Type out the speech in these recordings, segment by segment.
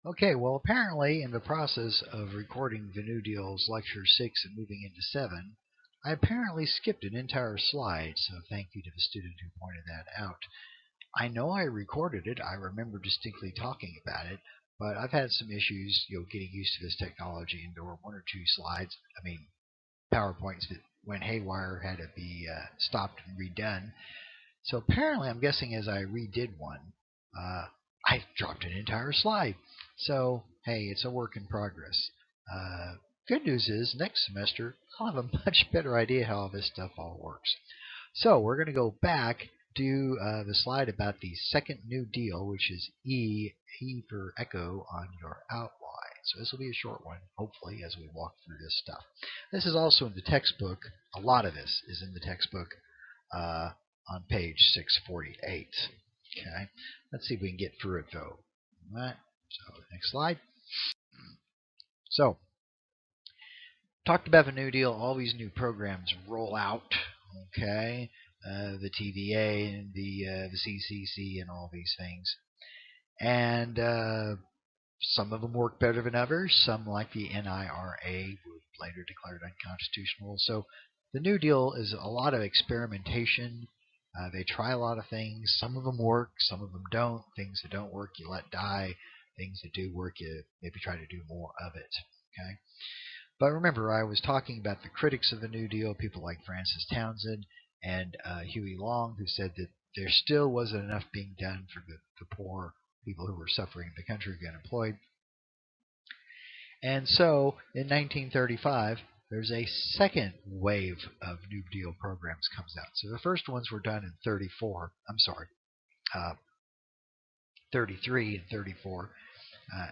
Okay, well, apparently, in the process of recording the New Deal's Lecture 6 and moving into 7, I apparently skipped an entire slide, so thank you to the student who pointed that out. I know I recorded it, I remember distinctly talking about it, but I've had some issues, getting used to this technology, and there were one or two slides, PowerPoints that went haywire, had to be stopped and redone. So apparently, I'm guessing as I redid one, I dropped an entire slide. So, hey, it's a work in progress. Uh, Good news is, next semester, I'll have a much better idea how this stuff all works. So, we're going to go back to the slide about the second New Deal, which is E for Echo on your outline. So, this will be a short one, hopefully, as we walk through this stuff. This is also in the textbook. A lot of this is in the textbook. Uh, on page 648. Okay, let's see if we can get through it though. All right, so next slide. So, talked about the New Deal, all these new programs roll out. Okay, the TVA and the CCC and all these things, and some of them work better than others. Some, like the NIRA, were later declared unconstitutional. So, the New Deal is a lot of experimentation. They try a lot of things. Some of them work, some of them don't. Things that don't work, you let die. Things that do work, you maybe try to do more of it. Okay. But remember, I was talking about the critics of the New Deal, people like Francis Townsend and Huey Long, who said that there still wasn't enough being done for the poor people who were suffering in the country, being unemployed. And so, in 1935, there's a second wave of New Deal programs comes out. So the first ones were done in 34. I'm sorry, uh, 33 and 34,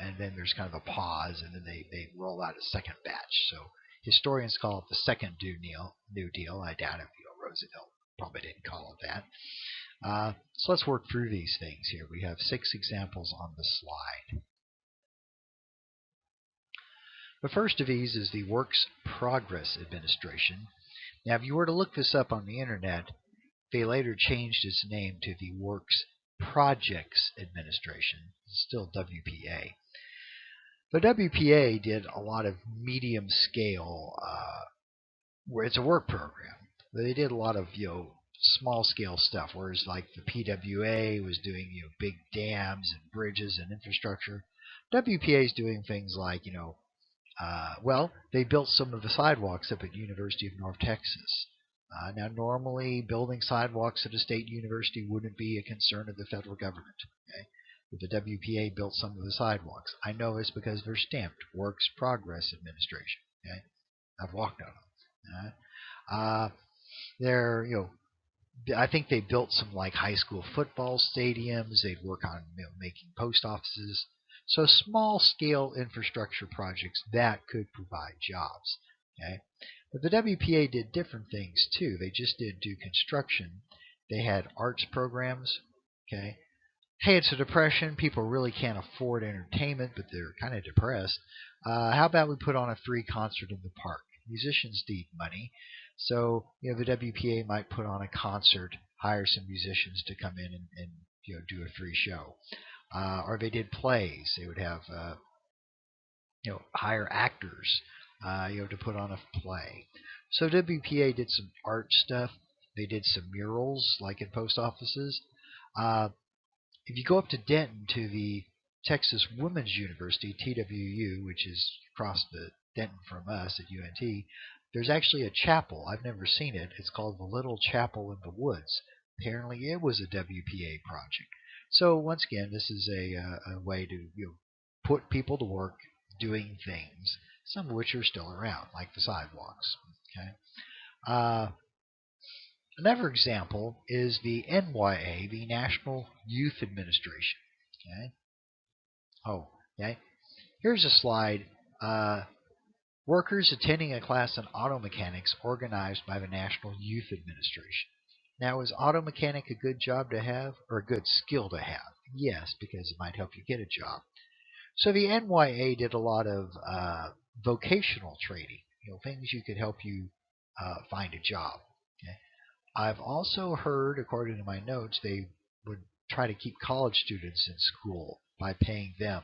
and then there's kind of a pause, and then they roll out a second batch. So historians call it the second New Deal. I doubt if Roosevelt probably didn't call it that. So let's work through these things here. We have 6 examples on the slide. The first of these is the Works Progress Administration. Now, if you were to look this up on the internet, they later changed its name to the Works Projects Administration, still WPA. The WPA did a lot of medium scale, where it's a work program. They did a lot of small scale stuff, whereas like the PWA was doing big dams and bridges and infrastructure. WPA is doing things like they built some of the sidewalks up at University of North Texas. Now, normally building sidewalks at a state university wouldn't be a concern of the federal government. Okay? But the WPA built some of the sidewalks. I know this because they're stamped Works Progress Administration. Okay? I've walked on them. They're I think they built some like high school football stadiums. They'd work on making post offices. So small scale infrastructure projects that could provide jobs. Okay, but the WPA did different things too. They just didn't do construction. They had arts programs. Okay, hey, it's a depression. People really can't afford entertainment, but they're kind of depressed. How about we put on a free concert in the park? Musicians need money, so the WPA might put on a concert, hire some musicians to come in and do a free show. Or they did plays. They would have hire actors to put on a play. So WPA did some art stuff. They did some murals like in post offices. Uh, if you go up to Denton to the Texas Women's University, TWU, which is across the Denton from us at UNT, there's actually a chapel. I've never seen it. It's called the Little Chapel in the Woods. Apparently, it was a WPA project. So once again, this is a way to put people to work doing things, some of which are still around, like the sidewalks. Okay. Uh, Another example is the NYA, the National Youth Administration. Okay. Oh, okay. Here's a slide. Workers attending a class in auto mechanics organized by the National Youth Administration. Now, is auto mechanic a good job to have or a good skill to have? Yes, because it might help you get a job. So the NYA did a lot of vocational training, things you could help you find a job. Okay? I've also heard, according to my notes, they would try to keep college students in school by paying them.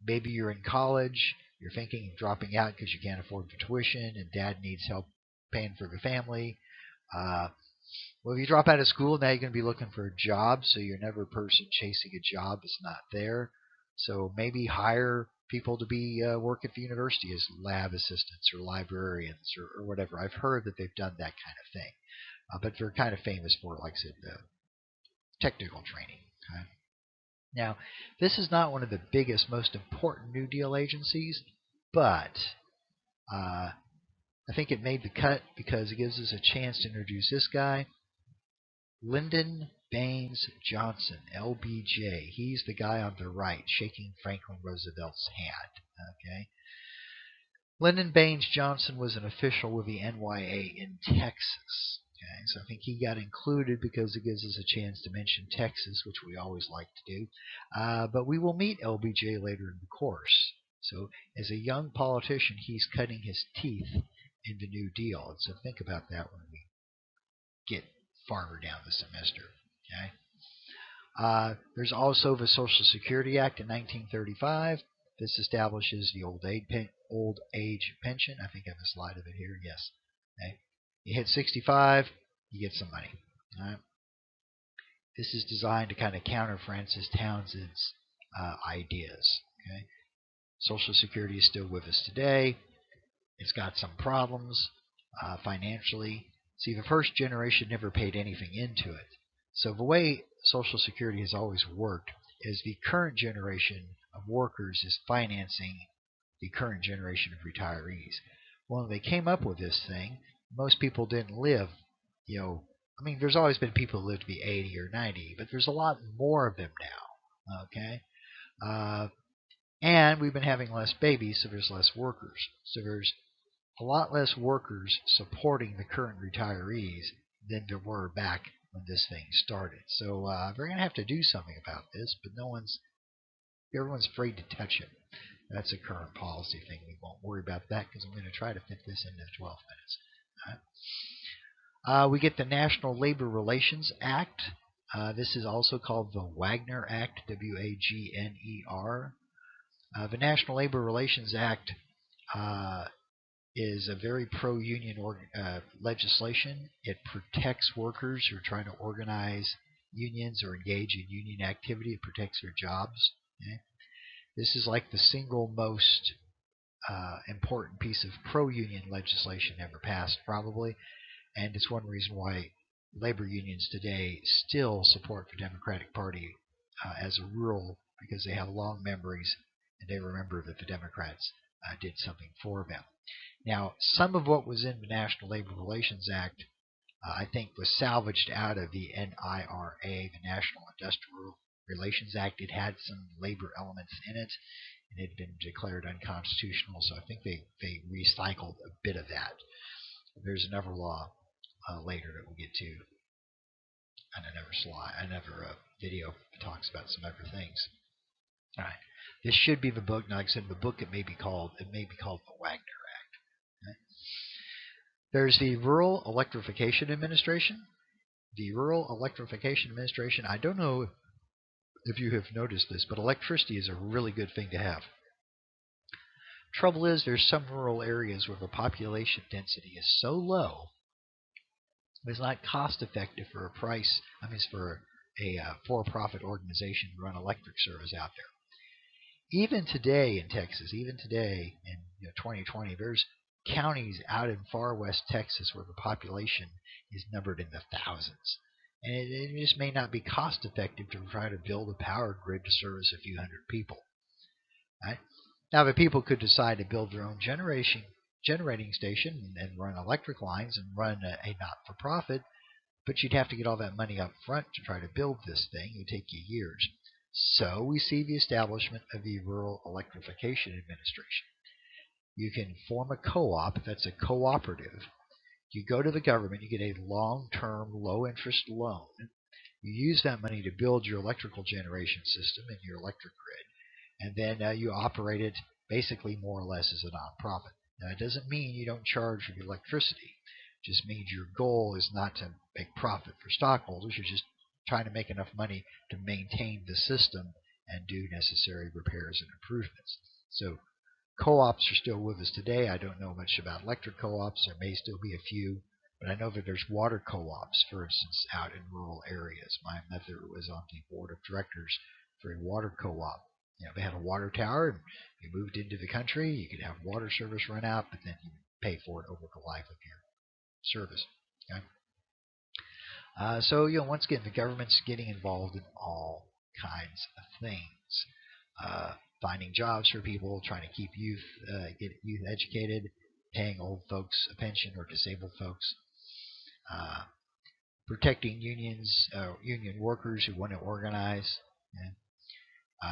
Maybe you're in college, you're thinking of dropping out because you can't afford the tuition and dad needs help paying for the family. Uh, well, if you drop out of school, now you're going to be looking for a job, so you're never a person chasing a job that's not there. So maybe hire people to be work at the university as lab assistants or librarians or whatever. I've heard that they've done that kind of thing, but they're kind of famous for, like I said, technical training. Okay? Now, this is not one of the biggest, most important New Deal agencies, but I think it made the cut because it gives us a chance to introduce this guy, Lyndon Baines Johnson, LBJ. He's the guy on the right shaking Franklin Roosevelt's hand. Okay. Lyndon Baines Johnson was an official with the NYA in Texas. Okay, so I think he got included because it gives us a chance to mention Texas, which we always like to do. But we will meet LBJ later in the course. So as a young politician, he's cutting his teeth in the New Deal. And so think about that when we get farther down the semester. Okay. There's also the Social Security Act in 1935. This establishes the old age pension. I think I have a slide of it here. Yes. Okay. You hit 65, you get some money. All right. This is designed to kind of counter Francis Townsend's ideas. Okay. Social Security is still with us today. It's got some problems financially. See, the first generation never paid anything into it. So the way Social Security has always worked is the current generation of workers is financing the current generation of retirees. When they came up with this thing, most people didn't live, I mean, there's always been people who live to be 80 or 90, but there's a lot more of them now. Okay? And we've been having less babies, so there's less workers. So there's a lot less workers supporting the current retirees than there were back when this thing started. So we're going to have to do something about this, but everyone's afraid to touch it. That's a current policy thing. We won't worry about that because I'm going to try to fit this into 12 minutes. We get the National Labor Relations Act. This is also called the Wagner Act, Wagner. The National Labor Relations Act is a very pro-union legislation. It protects workers who are trying to organize unions or engage in union activity. It protects their jobs. Okay? This is like the single most important piece of pro-union legislation ever passed, probably, and it's one reason why labor unions today still support the Democratic Party as a rule, because they have long memories and they remember that the Democrats did something for them. Now, some of what was in the National Labor Relations Act, I think, was salvaged out of the NIRA, the National Industrial Relations Act. It had some labor elements in it, and it had been declared unconstitutional, so I think they recycled a bit of that. There's another law later that we'll get to on another video that talks about some other things. All right, this should be the book. Now, like I said, the book it may be called the Wagner Act. Okay? There's the Rural Electrification Administration. The Rural Electrification Administration. I don't know if you have noticed this, but electricity is a really good thing to have. Trouble is, there's some rural areas where the population density is so low, it's not cost effective for for a for-profit organization to run electric service out there. Even today in Texas, even today in 2020, there's counties out in far west Texas where the population is numbered in the thousands. And it just may not be cost effective to try to build a power grid to service a few hundred people. Right? Now, the people could decide to build their own generating station and run electric lines and run a not-for-profit, but you'd have to get all that money up front to try to build this thing. It would take you years. So we see the establishment of the Rural Electrification Administration. You can form a co-op. That's a cooperative. You go to the government, you get a long-term, low-interest loan. You use that money to build your electrical generation system and your electric grid, and then you operate it basically more or less as a nonprofit. Now, it doesn't mean you don't charge for the electricity. It just means your goal is not to make profit for stockholders. You're just trying to make enough money to maintain the system and do necessary repairs and improvements. So co-ops are still with us today. I don't know much about electric co-ops. There may still be a few, but I know that there's water co-ops, for instance, out in rural areas. My mother was on the board of directors for a water co-op. They had a water tower, and you moved into the country, you could have water service run out, but then you pay for it over the life of your service. Okay? So, once again, the government's getting involved in all kinds of things. Finding jobs for people, trying to keep get youth educated, paying old folks a pension or disabled folks, protecting union workers who want to organize, and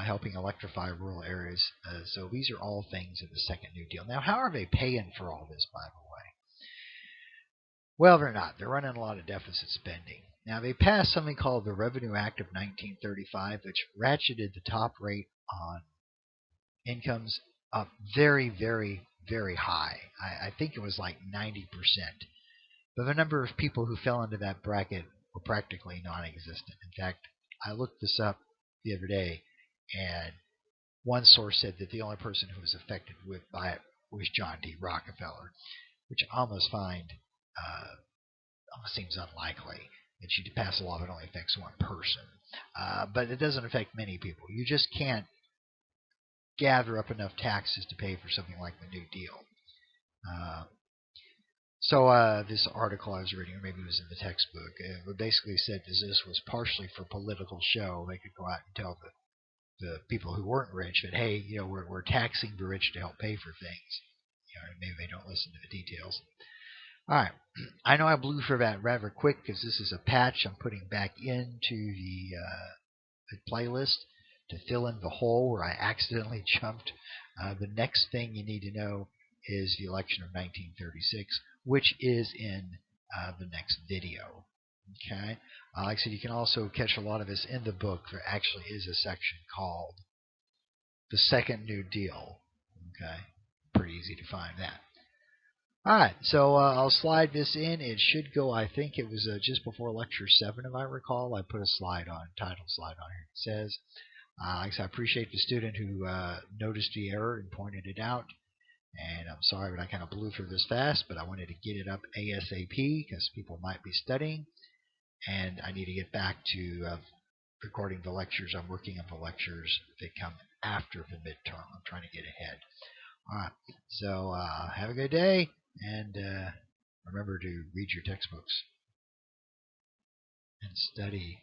helping electrify rural areas. So these are all things in the Second New Deal. Now, how are they paying for all this, by the way? Well, they're not. They're running a lot of deficit spending. Now, they passed something called the Revenue Act of 1935, which ratcheted the top rate on incomes up very, very, very high. I think it was like 90%. But the number of people who fell into that bracket were practically non-existent. In fact, I looked this up the other day, and one source said that the only person who was affected by it was John D. Rockefeller, which I almost find almost seems unlikely that you pass a law that only affects one person. But it doesn't affect many people. You just can't gather up enough taxes to pay for something like the New Deal. So this article I was reading, or maybe it was in the textbook, basically said this was partially for political show. They could go out and tell the people who weren't rich that, hey, we're taxing the rich to help pay for things. Maybe they don't listen to the details. All right, I know I blew for that rather quick because this is a patch I'm putting back into the playlist to fill in the hole where I accidentally jumped. The next thing you need to know is the election of 1936, which is in the next video. Okay, like I said, you can also catch a lot of this in the book. There actually is a section called The Second New Deal. Okay, pretty easy to find that. Alright, so I'll slide this in. It should go, I think it was just before Lecture 7, if I recall. I put a title slide on here. It says, like I said, I appreciate the student who noticed the error and pointed it out. And I'm sorry that I kind of blew through this fast, but I wanted to get it up ASAP because people might be studying. And I need to get back to recording the lectures. I'm working on the lectures that come after the midterm. I'm trying to get ahead. Alright, so have a good day. And remember to read your textbooks and study